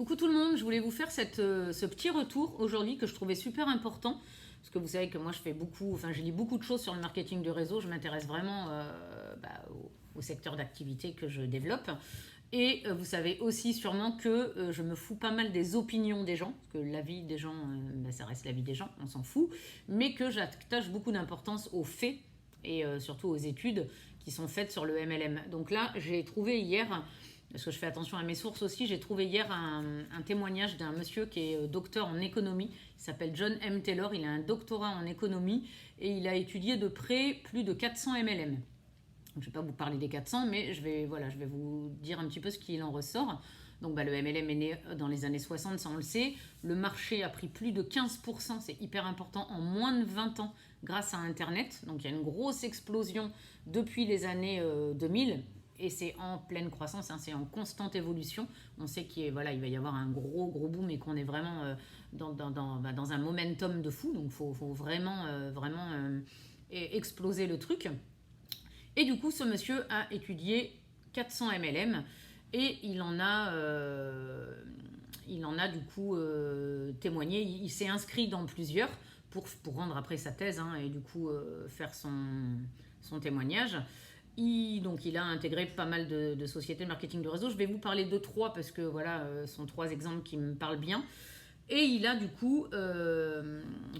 Coucou tout le monde, je voulais vous faire ce petit retour aujourd'hui que je trouvais super important. Parce que vous savez que moi je lis beaucoup de choses sur le marketing de réseau, je m'intéresse vraiment au secteur d'activité que je développe. Et vous savez aussi sûrement que je me fous pas mal des opinions des gens, parce que la vie des gens, ça reste la vie des gens, on s'en fout, mais que j'attache beaucoup d'importance aux faits et surtout aux études qui sont faites sur le MLM. Donc là, j'ai trouvé hier, parce que je fais attention à mes sources aussi, j'ai trouvé hier un témoignage d'un monsieur qui est docteur en économie. Il s'appelle John M. Taylor, il a un doctorat en économie et il a étudié de près plus de 400 MLM. Donc, je ne vais pas vous parler des 400, mais je vais vous dire un petit peu ce qu'il en ressort. Donc le MLM est né dans les années 60, ça on le sait. Le marché a pris plus de 15%, c'est hyper important, en moins de 20 ans grâce à Internet. Donc il y a une grosse explosion depuis les années 2000 et c'est en pleine croissance, c'est en constante évolution. On sait il va y avoir un gros boom et qu'on est vraiment dans un momentum de fou. Donc il faut vraiment exploser le truc. Et du coup, ce monsieur a étudié 400 MLM et il en a du coup témoigné. Il s'est inscrit dans plusieurs pour rendre après sa thèse et du coup faire son témoignage. Donc il a intégré pas mal de sociétés de marketing de réseau. Je vais vous parler de 3 parce que ce sont 3 exemples qui me parlent bien. Et il a du coup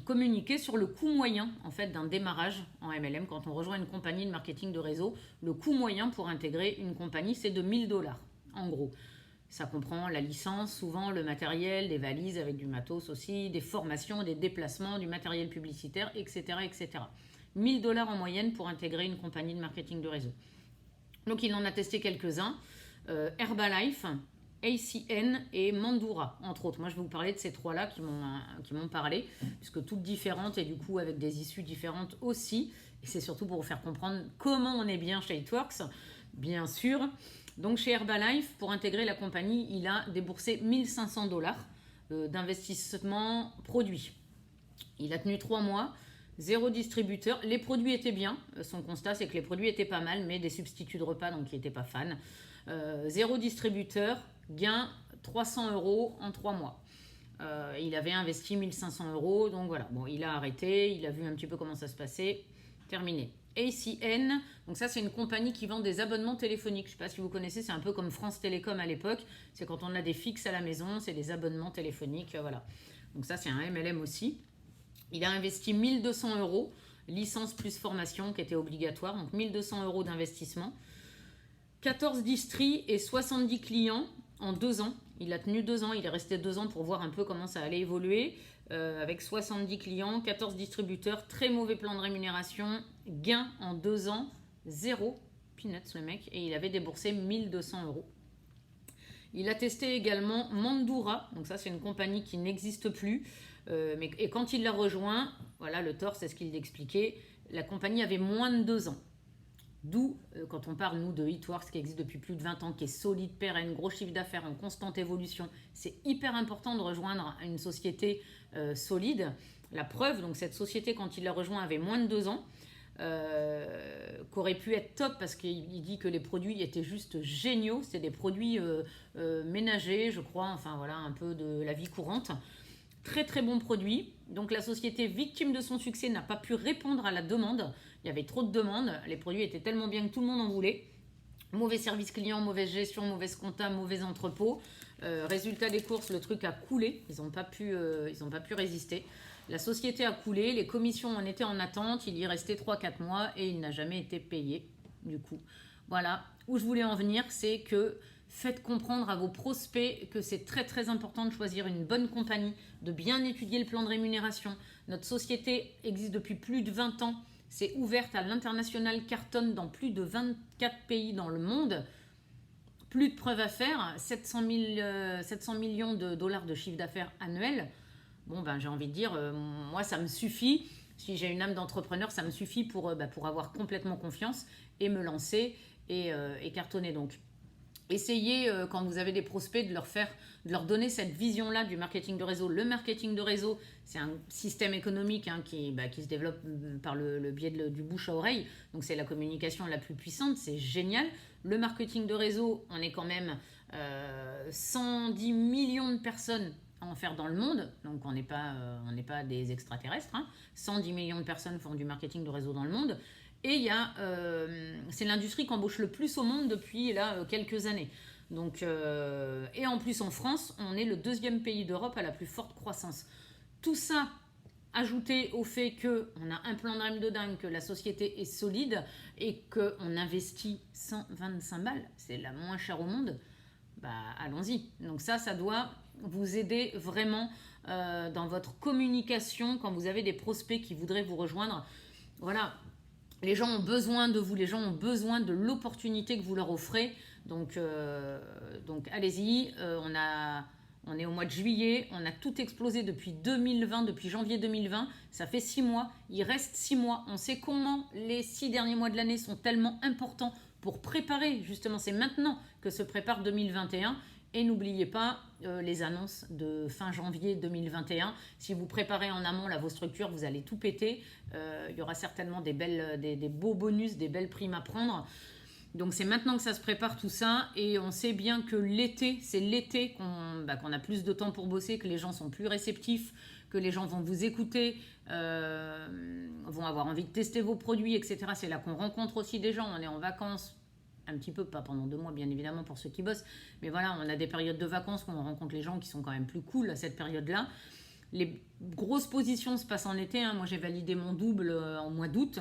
communiqué sur le coût moyen en fait, d'un démarrage en MLM. Quand on rejoint une compagnie de marketing de réseau, le coût moyen pour intégrer une compagnie, c'est de 1 000 $, en gros. Ça comprend la licence, souvent le matériel, des valises avec du matos aussi, des formations, des déplacements, du matériel publicitaire, etc. etc. 1 000 $ en moyenne pour intégrer une compagnie de marketing de réseau. Donc il en a testé quelques-uns. Herbalife, ACN et Mandura, entre autres. Moi, je vais vous parler de ces 3-là qui m'ont parlé, puisque toutes différentes et du coup avec des issues différentes aussi. Et c'est surtout pour vous faire comprendre comment on est bien chez It-Works, bien sûr. Donc, chez Herbalife, pour intégrer la compagnie, il a déboursé 1 500 $ d'investissement produit. Il a tenu 3 mois, 0 distributeur. Les produits étaient bien. Son constat, c'est que les produits étaient pas mal, mais des substituts de repas, donc il n'était pas fan. 0 distributeur, gain 300 € en 3 mois. Il avait investi 1 500 €, donc voilà. Bon, il a arrêté, il a vu un petit peu comment ça se passait. Terminé. ACN, donc ça c'est une compagnie qui vend des abonnements téléphoniques. Je ne sais pas si vous connaissez, c'est un peu comme France Télécom à l'époque. C'est quand on a des fixes à la maison, c'est des abonnements téléphoniques, voilà. Donc ça c'est un MLM aussi. Il a investi 1 200 €, licence plus formation qui était obligatoire, donc 1 200 € d'investissement. 14 distris et 70 clients en 2 ans. Il a tenu 2 ans, il est resté 2 ans pour voir un peu comment ça allait évoluer. Avec 70 clients, 14 distributeurs, très mauvais plan de rémunération, gain en 2 ans, 0, peanuts le mec, et il avait déboursé 1 200 €. Il a testé également Mandura, donc ça c'est une compagnie qui n'existe plus, et quand il l'a rejoint, voilà le tort c'est ce qu'il expliquait, la compagnie avait moins de 2 ans. D'où, quand on parle, nous, de It-Works, qui existe depuis plus de 20 ans, qui est solide, pérenne, gros chiffre d'affaires, en constante évolution, c'est hyper important de rejoindre une société solide. La preuve, donc cette société, quand il l'a rejoint, avait moins de 2 ans, qu'aurait pu être top, parce qu'il dit que les produits étaient juste géniaux. C'était des produits ménagers, je crois, enfin voilà, un peu de la vie courante. Très très bon produit. Donc la société, victime de son succès, n'a pas pu répondre à la demande. Il y avait trop de demandes. Les produits étaient tellement bien que tout le monde en voulait. Mauvais service client, mauvaise gestion, mauvaise compta, mauvais entrepôt. Résultat des courses, le truc a coulé. Ils n'ont pas pu résister. La société a coulé. Les commissions en étaient en attente. Il y restait 3-4 mois et il n'a jamais été payé. Du coup, voilà. Où je voulais en venir, c'est que faites comprendre à vos prospects que c'est très très important de choisir une bonne compagnie, de bien étudier le plan de rémunération. Notre société existe depuis plus de 20 ans. C'est ouverte à l'international, cartonne dans plus de 24 pays dans le monde. Plus de preuves à faire, 700 millions de dollars de chiffre d'affaires annuel. Bon, j'ai envie de dire, moi ça me suffit. Si j'ai une âme d'entrepreneur, ça me suffit pour avoir complètement confiance et me lancer et cartonner. Donc, essayez, quand vous avez des prospects, de leur donner cette vision-là du marketing de réseau. Le marketing de réseau, c'est un système économique qui se développe par le biais du bouche à oreille. Donc, c'est la communication la plus puissante. C'est génial. Le marketing de réseau, on est quand même 110 millions de personnes à en faire dans le monde, donc on n'est pas des extraterrestres, hein. 110 millions de personnes font du marketing de réseau dans le monde, et c'est l'industrie qui embauche le plus au monde depuis là, quelques années. Donc, et en plus en France, on est le 2e pays d'Europe à la plus forte croissance. Tout ça ajouté au fait qu'on a un plan de REM de dingue, que la société est solide et qu'on investit 125 balles, c'est la moins chère au monde, bah allons-y. Donc ça doit vous aider vraiment dans votre communication quand vous avez des prospects qui voudraient vous rejoindre. Voilà, les gens ont besoin de vous, les gens ont besoin de l'opportunité que vous leur offrez. Donc allez-y, on est au mois de juillet, on a tout explosé depuis 2020, depuis janvier 2020, ça fait 6 mois, il reste 6 mois. On sait comment les 6 derniers mois de l'année sont tellement importants pour préparer, justement, c'est maintenant que se prépare 2021. Et n'oubliez pas les annonces de fin janvier 2021. Si vous préparez en amont là, vos structures, vous allez tout péter. Il y aura certainement des beaux bonus, des belles primes à prendre. Donc c'est maintenant que ça se prépare tout ça, et on sait bien que c'est l'été qu'on a plus de temps pour bosser, que les gens sont plus réceptifs, que les gens vont vous écouter, vont avoir envie de tester vos produits, etc. C'est là qu'on rencontre aussi des gens, on est en vacances, un petit peu, pas pendant 2 mois bien évidemment pour ceux qui bossent, mais voilà, on a des périodes de vacances où on rencontre les gens qui sont quand même plus cool à cette période-là. Les grosses positions se passent en été, hein. Moi j'ai validé mon double en mois d'août,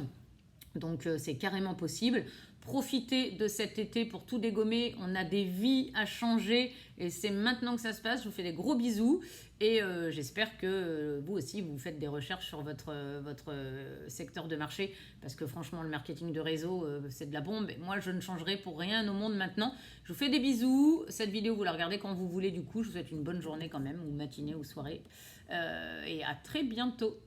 donc c'est carrément possible. Profitez de cet été pour tout dégommer. On a des vies à changer et c'est maintenant que ça se passe. Je vous fais des gros bisous et j'espère que vous aussi vous faites des recherches sur votre secteur de marché, parce que franchement le marketing de réseau c'est de la bombe. Moi je ne changerai pour rien au monde maintenant. Je vous fais des bisous. Cette vidéo vous la regardez quand vous voulez, du coup je vous souhaite une bonne journée quand même, ou matinée ou soirée, et à très bientôt.